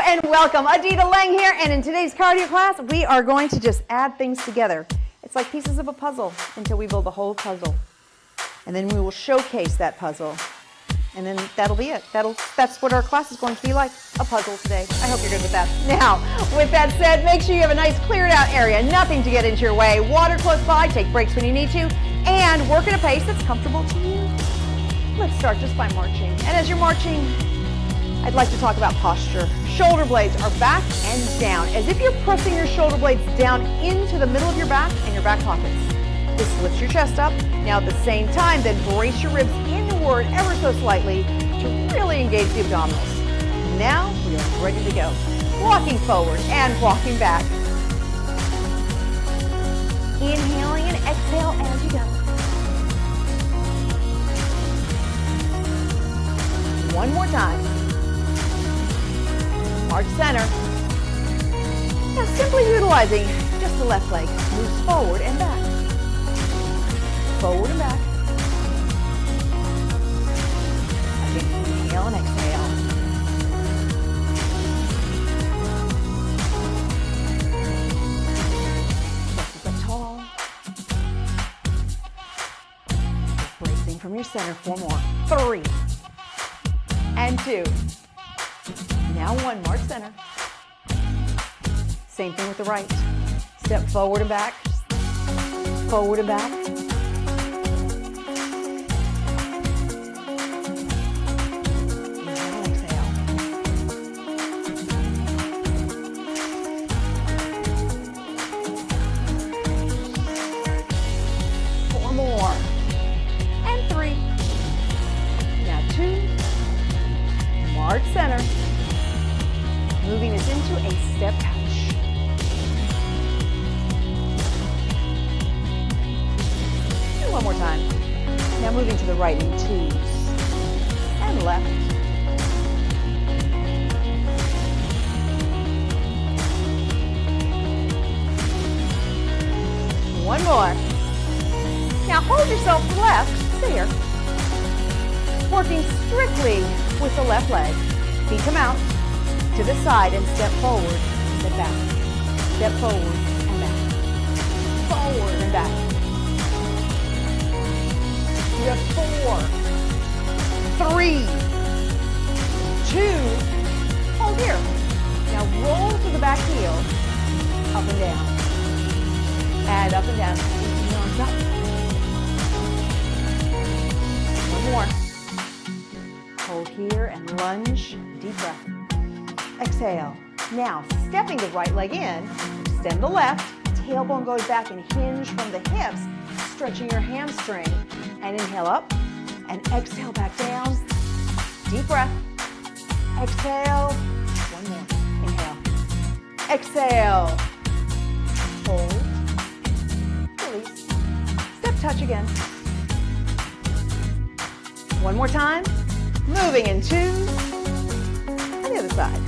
and welcome. Adita Lang here, and in today's cardio class, we are going to just add things together. It's like pieces of a puzzle until we build a whole puzzle. And then we will showcase that puzzle. And then that'll be it. That's what our class is going to be like, a puzzle today. I hope you're good with that. Now, with that said, make sure you have a nice cleared out area, nothing to get into your way, water close by, take breaks when you need to, and work at a pace that's comfortable to you. Let's start just by marching. And as you're marching, I'd like to talk about posture. Shoulder blades are back and down, as if you're pressing your shoulder blades down into the middle of your back and your back pockets. This lifts your chest up. Now at the same time, then brace your ribs inward ever so slightly to really engage the abdominals. Now we are ready to go. Walking forward and walking back. Inhaling and exhale as you go. One more time. March center. Now simply utilizing just the left leg. Moves forward and back. Forward and back. Again, inhale and exhale. Chest up tall. Bracing from your center. 4 more. 3 and 2. Now 1, march center. Same thing with the right. Step forward and back. Forward and back. Inhale and exhale. Four more. And 3. Now 2. March center. Moving us into a step touch. And one more time. Now moving to the right in 2s. And left. One more. Now hold yourself left. Stay here. Working strictly with the left leg. Feet come out. To the side and step forward, step back. Step forward and back. Forward and back. You have 4, 3, 2, hold here. Now roll to the back heel, up and down. And up and down. Reaching your arms up. One more. Hold here and lunge, deep breath. Exhale. Now, stepping the right leg in, extend the left, tailbone goes back and hinge from the hips, stretching your hamstring. And inhale up, and exhale back down. Deep breath. Exhale. One more. Inhale. Exhale. Hold. Release. Step touch again. One more time. Moving in 2. And the other side.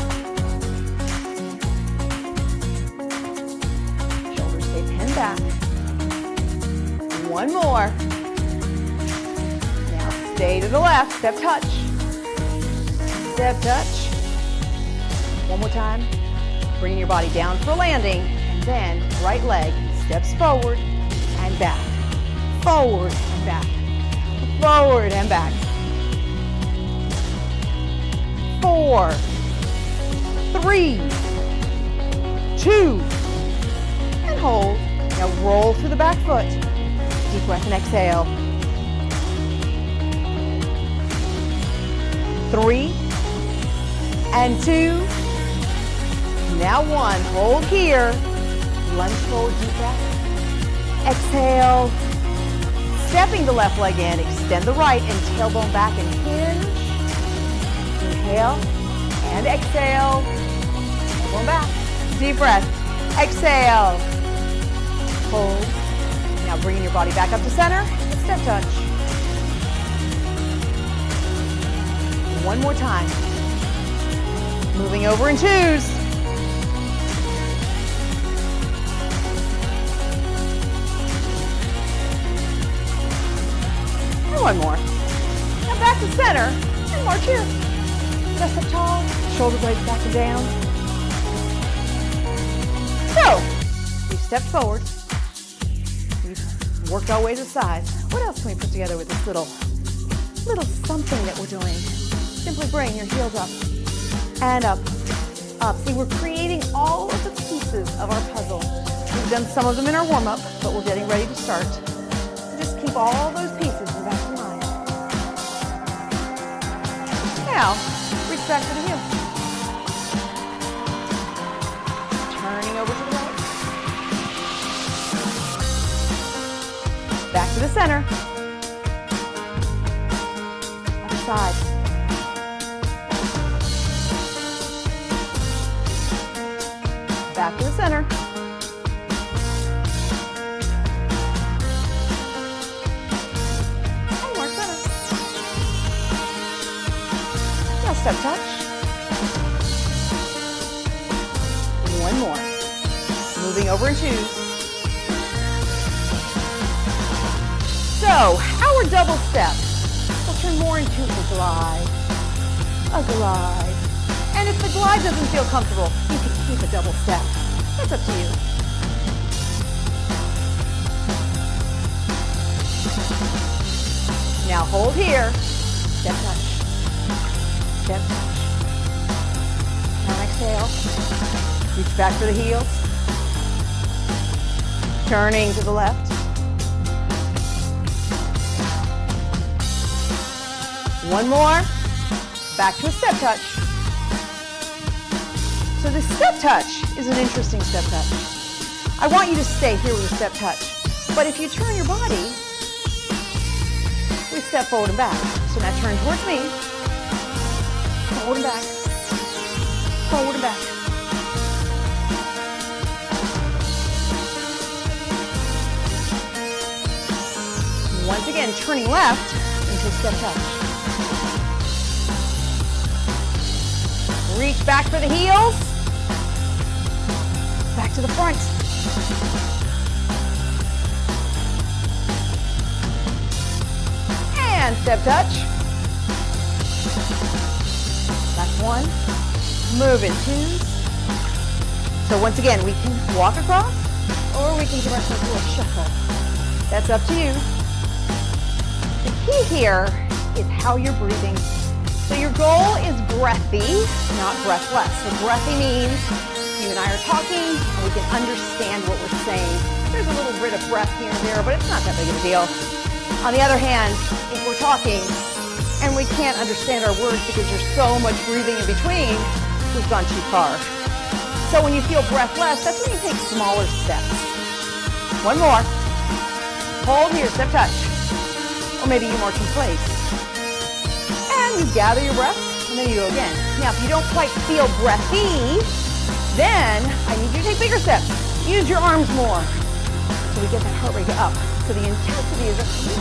Back. One more. Now stay to the left. Step touch. Step touch. One more time. Bringing your body down for landing. And then right leg steps forward and back. Forward and back. Forward and back. 4, 3, 2, and hold. Now roll through the back foot. Deep breath and exhale. 3 and 2. Now 1. Hold here. Lunge forward, deep breath. Exhale. Stepping the left leg in. Extend the right and tailbone back and hinge. Inhale and exhale. Tailbone back. Deep breath. Exhale. Hold. Now bringing your body back up to center. Step touch. One more time. Moving over in 2s. And one more. Now back to center and march here. Chest up tall, shoulder blades back and down. So, we've stepped forward. We've worked our way to the sides. What else can we put together with this little something that we're doing? Simply bring your heels up and up, up. See, we're creating all of the pieces of our puzzle. We've done some of them in our warm-up, but we're getting ready to start. So just keep all those pieces in the back of your mind. Now, reach back to the heel. Turning over to the right. Back to the center. Other side. Back to the center. One more center. Now step touch. One more. Moving over in twos. So, our double step will turn more into a glide. A glide. And if the glide doesn't feel comfortable, you can keep a double step. That's up to you. Now hold here. Step touch. Step touch. Now exhale. Reach back for the heels. Turning to the left. One more. Back to a step touch. So the step touch is an interesting step touch. I want you to stay here with a step touch. But if you turn your body, we step forward and back. So now turn towards me. Forward and back. Forward and back. Once again, turning left into a step touch. Reach back for the heels. Back to the front. And step touch. That's one. Move in twos. So once again, we can walk across or we can give ourselves a little shuffle. That's up to you. The key here is how you're breathing. So your goal is breathy, not breathless. So breathy means you and I are talking and we can understand what we're saying. There's a little bit of breath here and there, but it's not that big of a deal. On the other hand, if we're talking and we can't understand our words because there's so much breathing in between, we've gone too far. So when you feel breathless, that's when you take smaller steps. One more. Hold here, step touch. Or maybe you march in place. And you gather your breath, and then you go again. Now, if you don't quite feel breathy, then I need you to take bigger steps. Use your arms more. So we get that heart rate up. So the intensity is up to you.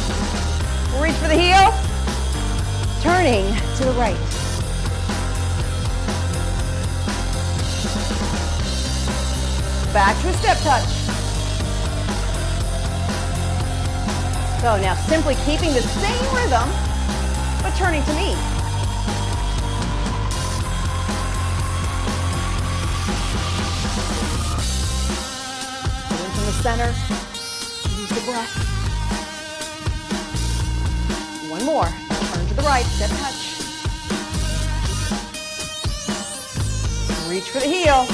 Reach for the heel. Turning to the right. Back to a step touch. So now simply keeping the same rhythm, but turning to me. In from the center, use the breath. One more, turn to the right, step touch. Reach for the heel.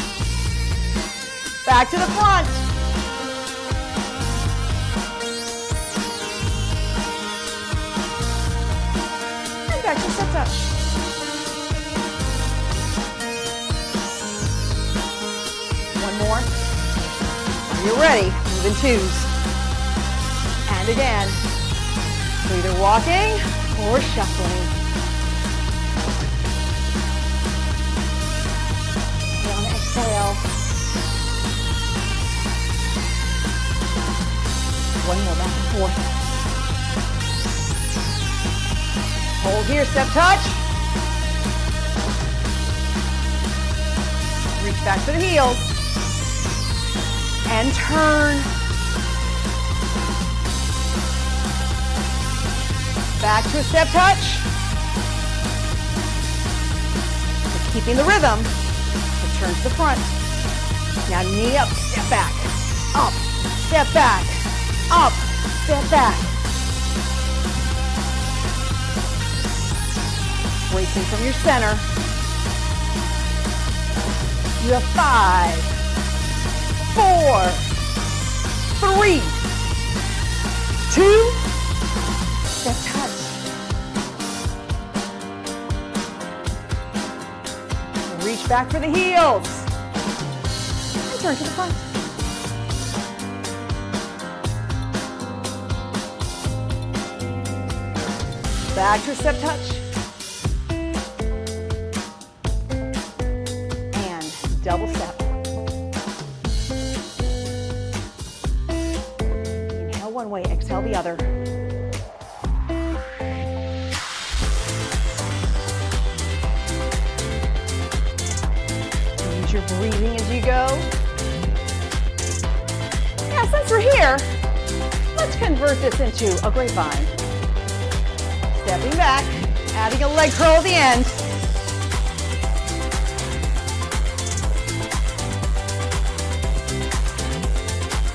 Back to the front. And back to step touch. One more. When you're ready, move in twos. And again. So either walking or shuffling. Down, exhale. One more, back and forth. Hold here, step touch. Reach back to the heels. And turn. Back to a step touch. So keeping the rhythm, so turn to the front. Now knee up, step back, up, step back, up, step back. Bracing from your center. You have 5, 4, 3, 2, step touch. Reach back for the heels. And turn to the front. Back to a step touch. And double step. Inhale one way, exhale the other. Use your breathing as you go. Now, since we're here, let's convert this into a grapevine. Stepping back, adding a leg curl at the end.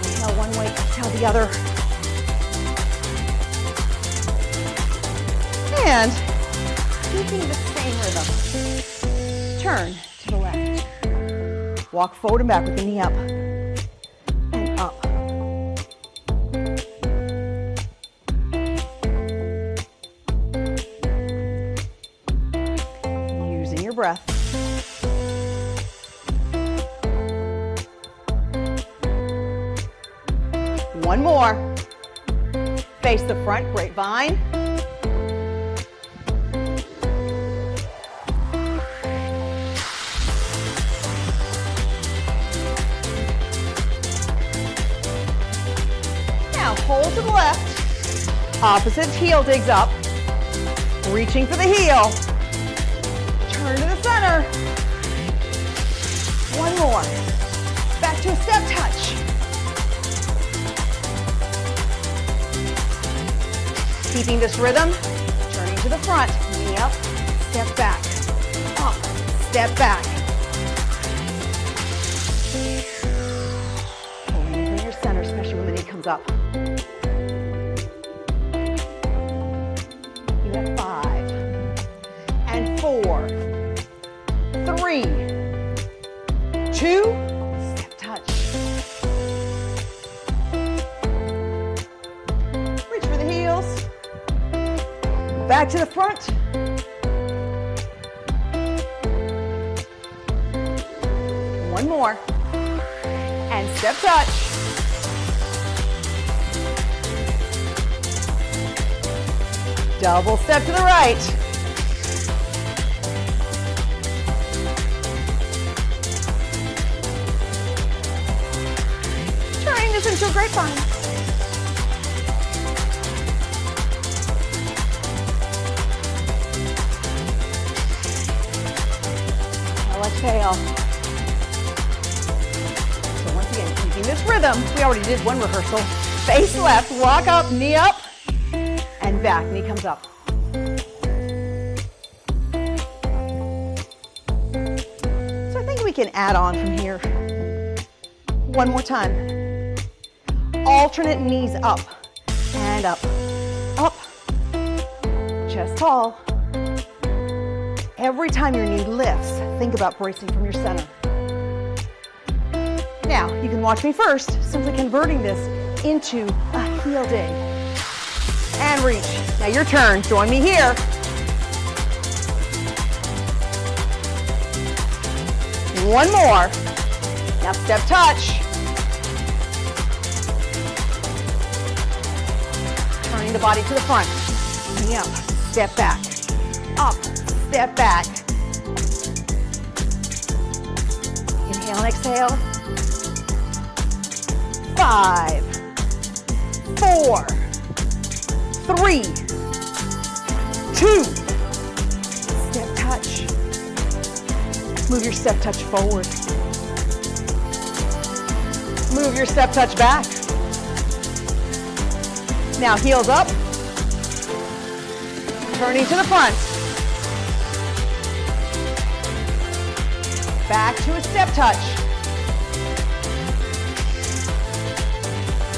Inhale one way, exhale the other. And keeping the same rhythm. Turn to the left. Walk forward and back with the knee up. And up. Breath. One more. Face the front, grapevine. Now hold to the left. Opposite heel digs up. Reaching for the heel. Turn to the center. One more. Back to a step touch. Keeping this rhythm, turning to the front. Knee up, step back. Up, step back. Pulling from your center, especially when the knee comes up. You have 5 and 4. 3, 2, step touch. Reach for the heels. Back to the front. One more. And step touch. Double step to the right. Into a grapevine. Now exhale. So once again, keeping this rhythm, we already did one rehearsal. Face left, walk up, knee up, and back, knee comes up. So I think we can add on from here. One more time. Alternate knees up and up, up, chest tall. Every time your knee lifts, think about bracing from your center. Now, you can watch me first, simply converting this into a heel dig. And reach. Now your turn, join me here. One more. Now step touch. Turning the body to the front. Knee up, step back. Up, step back. Inhale and exhale. 5, 4, 3, 2. Step touch. Move your step touch forward. Move your step touch back. Now heels up. Turning to the front. Back to a step touch.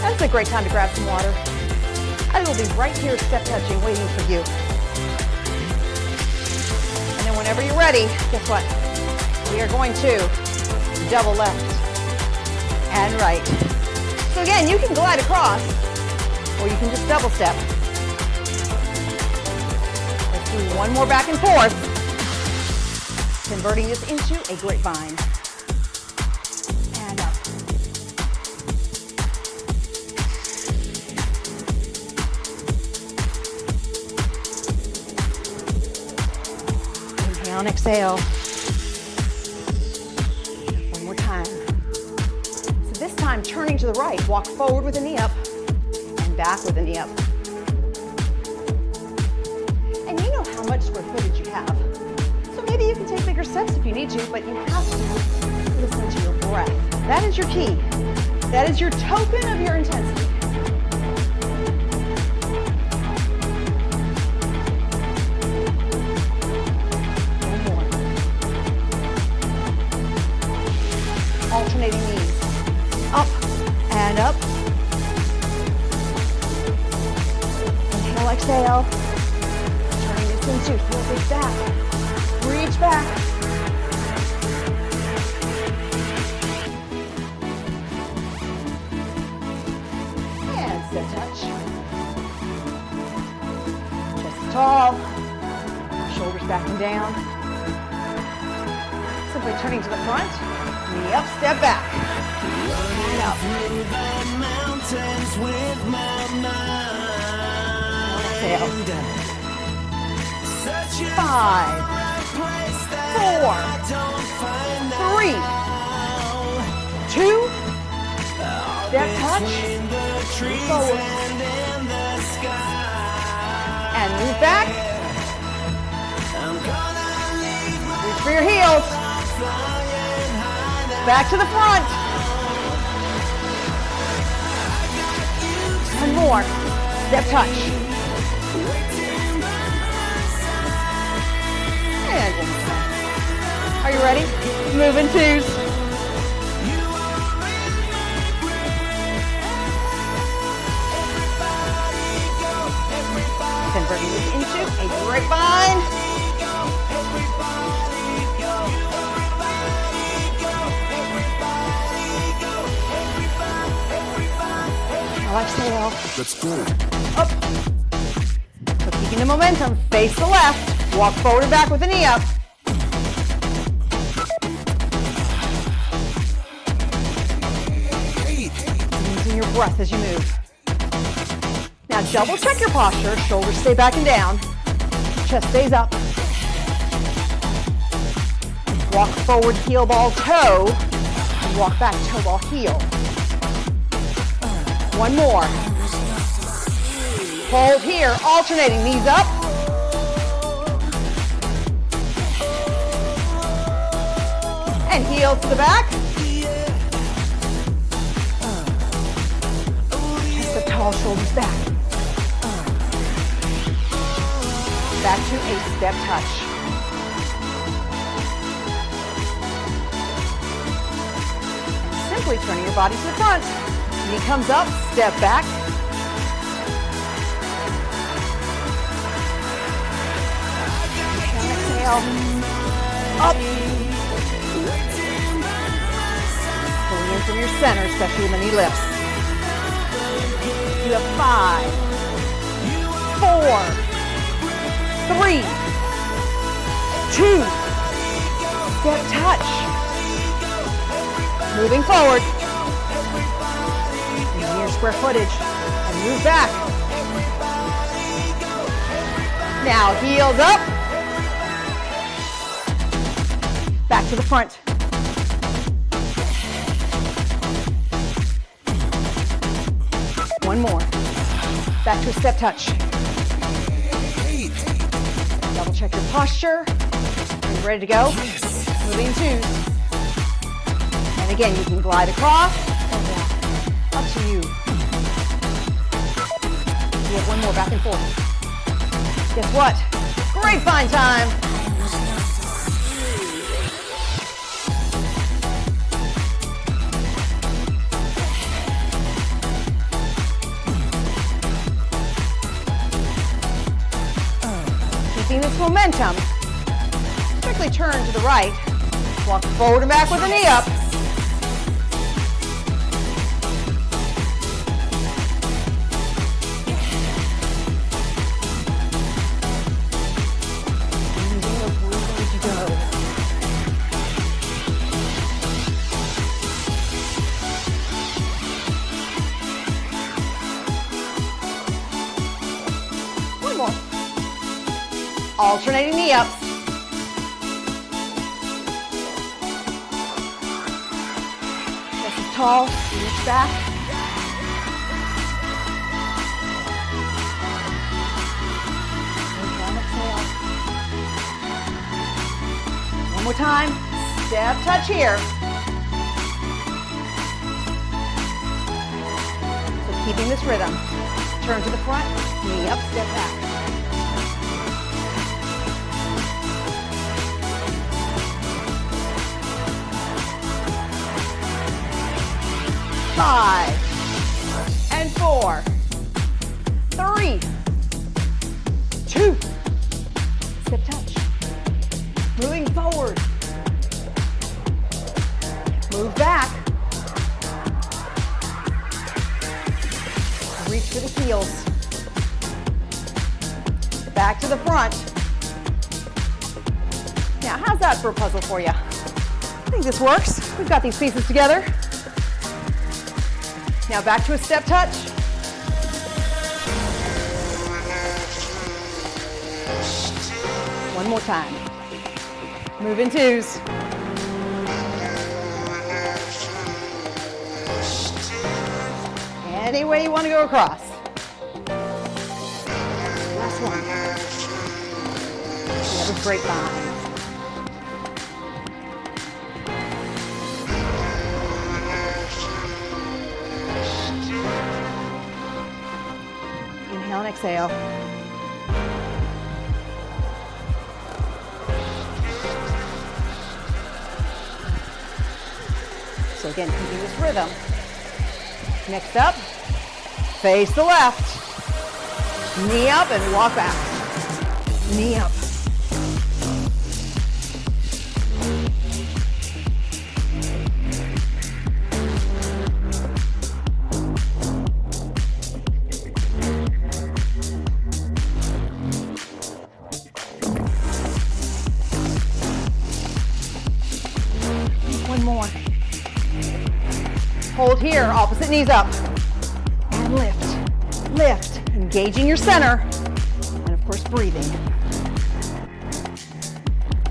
That's a great time to grab some water. I will be right here step touching, waiting for you. And then whenever you're ready, guess what? We are going to double left and right. So again, you can glide across, or you can just double step. Let's do one more back and forth, converting this into a grapevine. And up. Inhale and exhale. One more time. So this time, turning to the right, walk forward with a knee up and back with a knee up. And you know how much square footage you have. So maybe you can take bigger steps if you need to, but you have to listen to your breath. That is your key. That is your token of your intensity. One more. Alternating knees. Up and up. Inhale, exhale. Turning this into heel dig back. Reach back. And step touch. Chest tall. Shoulders back and down. Simply turning to the front. Knee up, step back. And up. Exhale. 5, 4, 3, 2, step touch, forward, and move back, reach for your heels, back to the front, and more, step touch. And are you ready? Move in twos. Converting this into a grapevine. Now exhale. Let's go. Up. So keeping the momentum, face the left. Walk forward and back with a knee up. Using your breath as you move. Now double check your posture. Shoulders stay back and down. Chest stays up. Walk forward, heel ball, toe. And walk back, toe ball, heel. One more. Hold here, alternating, knees up. And heels to the back. Chest up tall, shoulders back. Back to a step touch. And simply turning your body to the front. Knee comes up, step back. Exhale. Up. Pulling in from your center, especially when the knee lifts. You have 5, 4, 3, 2, step touch. Moving forward. Using your square footage and move back. Now heels up. Back to the front. One more. Back to a step touch. Double check your posture. Are you ready to go? Moving in twos. And again, you can glide across or down. Up to you. We have one more back and forth. Guess what? Grapevine time. momentum. Quickly turn to the right. Walk forward and back with the knee up. One more. Alternating knee ups. This is tall, reach back. One more time. Step touch here. So keeping this rhythm. Turn to the front, knee up, step back. Five, and 4, 3, 2, step touch. Moving forward. Move back. Reach for the heels. Back to the front. Now, how's that for a puzzle for you? I think this works. We've got these pieces together. Now back to a step touch. One more time. Move in twos. Any way you want to go across. Last one. We have a grapevine. Inhale and exhale. So again, keeping this rhythm. Next up, face the left. Knee up and walk back. Knee up. One more. Hold here, opposite knees up. And lift, lift. Engaging your center. And of course, breathing.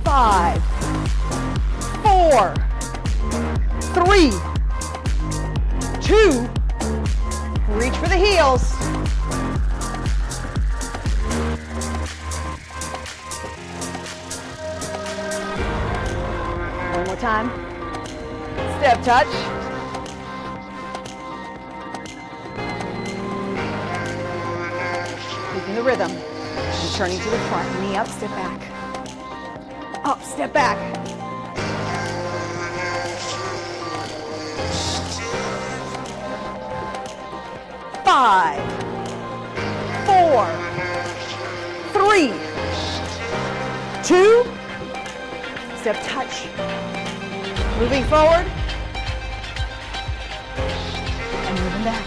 5, 4, 3, 2. Reach for the heels. One more time. Step touch. Keeping the rhythm. And turning to the front. Knee up, step back. Up, step back. Five, 4, 3, 2. Step touch. Moving forward. And moving back.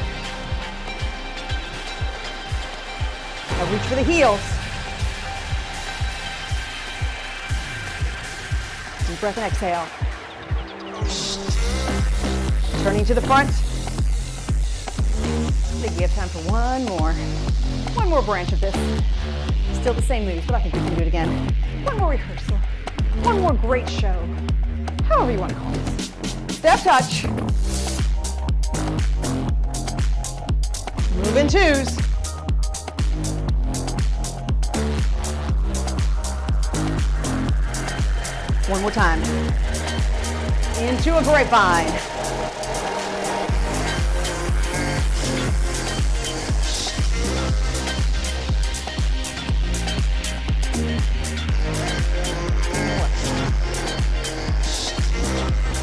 Now reach for the heels. Deep breath and exhale. Turning to the front. I think we have time for one more branch of this. Still the same moves, but I think we can do it again. One more rehearsal. One more great show. However you want to call this. Step touch. Move in twos. One more time. Into a grapevine.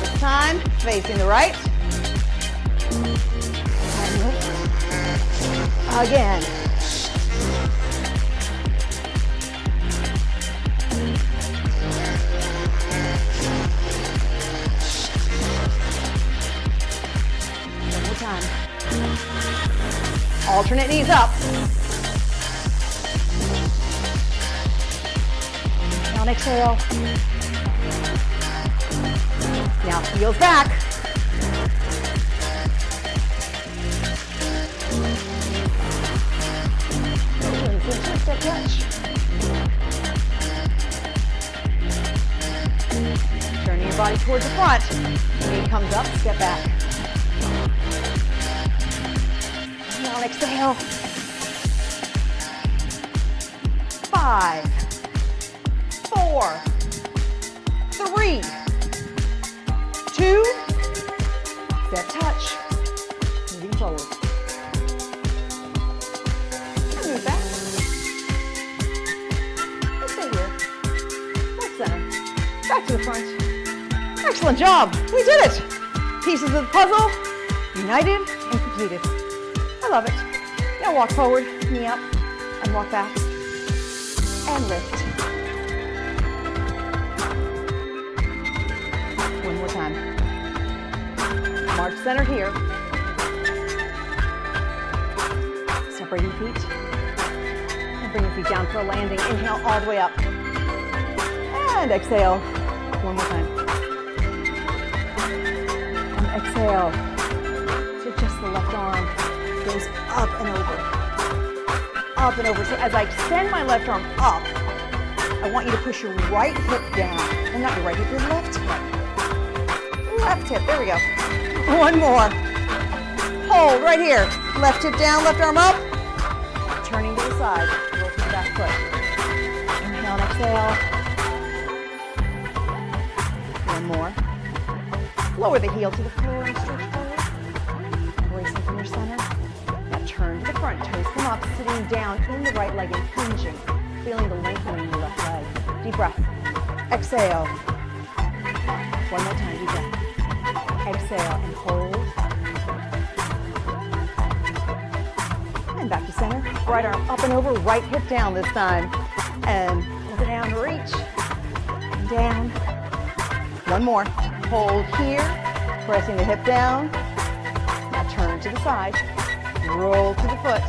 This time, facing the right. And lift. Again. Alternate knees up. Down, exhale. Now heels back. Step touch. Turning your body towards the front. Knee comes up, step back. Now exhale. 5, 4, 3, 2, step touch. Moving forward. And move back. Let's stay here. Left center. Back to the front. Excellent job. We did it. Pieces of the puzzle united and completed. I love it. Now walk forward, knee up, and walk back. And lift. One more time. March center here. Separate your feet. And bring your feet down for a landing. Inhale all the way up. And exhale. One more time. And exhale. So just the left arm goes up and over. Up and over. So as I extend my left arm up, I want you to push your right hip down. Well, not your right hip, your left hip. Left hip. There we go. One more. Hold right here. Left hip down, left arm up. Turning to the side. Roll to the back foot. Inhale and exhale. One more. Lower the heel to the floor and stretch forward. Bracing from your center. Now turn to the front. Toes come up, sitting down in the right leg and hinging. Feeling the lengthening in the left leg. Deep breath. Exhale. One more time, deep breath. Exhale and hold. And back to center. Right arm up and over, right hip down this time. And hold it down, reach. And down. One more. Hold here, pressing the hip down. Now turn to the side. Roll to the foot.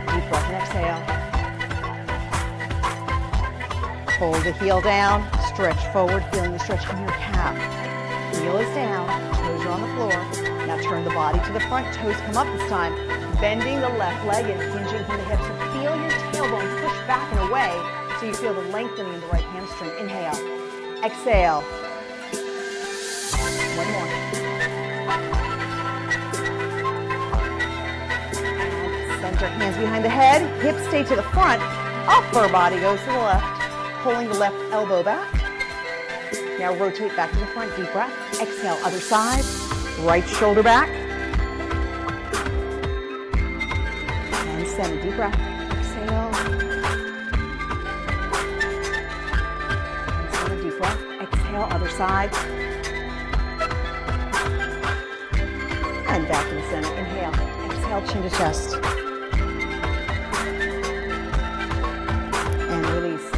Deep breath and exhale. Hold the heel down. Stretch forward, feeling the stretch in your calf. Heel is down, toes are on the floor. Now turn the body to the front, toes come up this time. Bending the left leg and hinging from the hips. So feel your tailbone push back and away so you feel the lengthening in the right hamstring. Inhale. Exhale. One more. And center, hands behind the head. Hips stay to the front. Upper body goes to the left. Pulling the left elbow back. Now rotate back to the front. Deep breath. Exhale. Other side. Right shoulder back. And center. Deep breath. Exhale. And center. Deep breath. Exhale. Other side. And back to the center. Inhale. Exhale. Chin to chest. And release.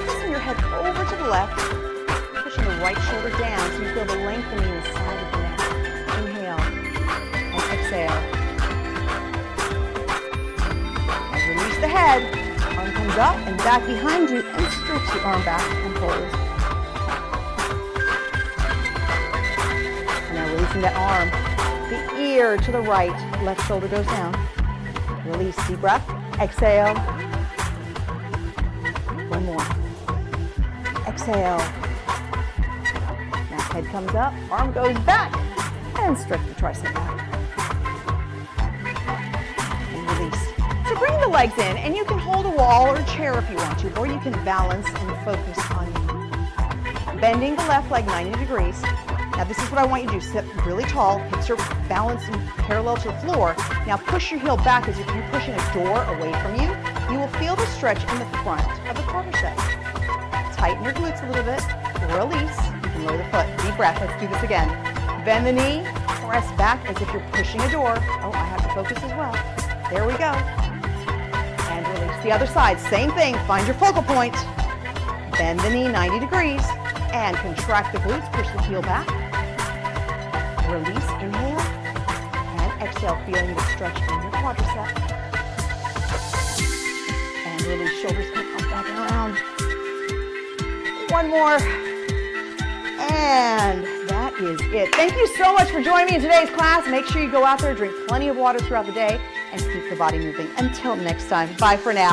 Pressing your head over to the left. Pushing the right shoulder down so you feel the lengthening in the side of the neck. Inhale and exhale. And release the head. Arm comes up and back behind you and stretch the arm back and hold. And now releasing that arm. The ear to the right. Left shoulder goes down. Release. Deep breath. Exhale. One more. Exhale. Head comes up, arm goes back, and stretch the tricep back. And release. So bring the legs in, and you can hold a wall or a chair if you want to, or you can balance and focus on bending the left leg 90 degrees. Now this is what I want you to do. Sit really tall, hips are balanced and parallel to the floor. Now push your heel back as if you're pushing a door away from you. You will feel the stretch in the front of the quadriceps. Tighten your glutes a little bit, release. Lower the foot. Deep breath. Let's do this again. Bend the knee. Press back as if you're pushing a door. Oh, I have to focus as well. There we go. And release. The other side. Same thing. Find your focal point. Bend the knee 90 degrees. And contract the glutes. Push the heel back. Release. Inhale. And exhale, feeling the stretch in your quadricep. And release, shoulders come up, back, and around. One more. And that is it. Thank you so much for joining me in today's class. Make sure you go out there, drink plenty of water throughout the day, and keep the body moving. Until next time, bye for now.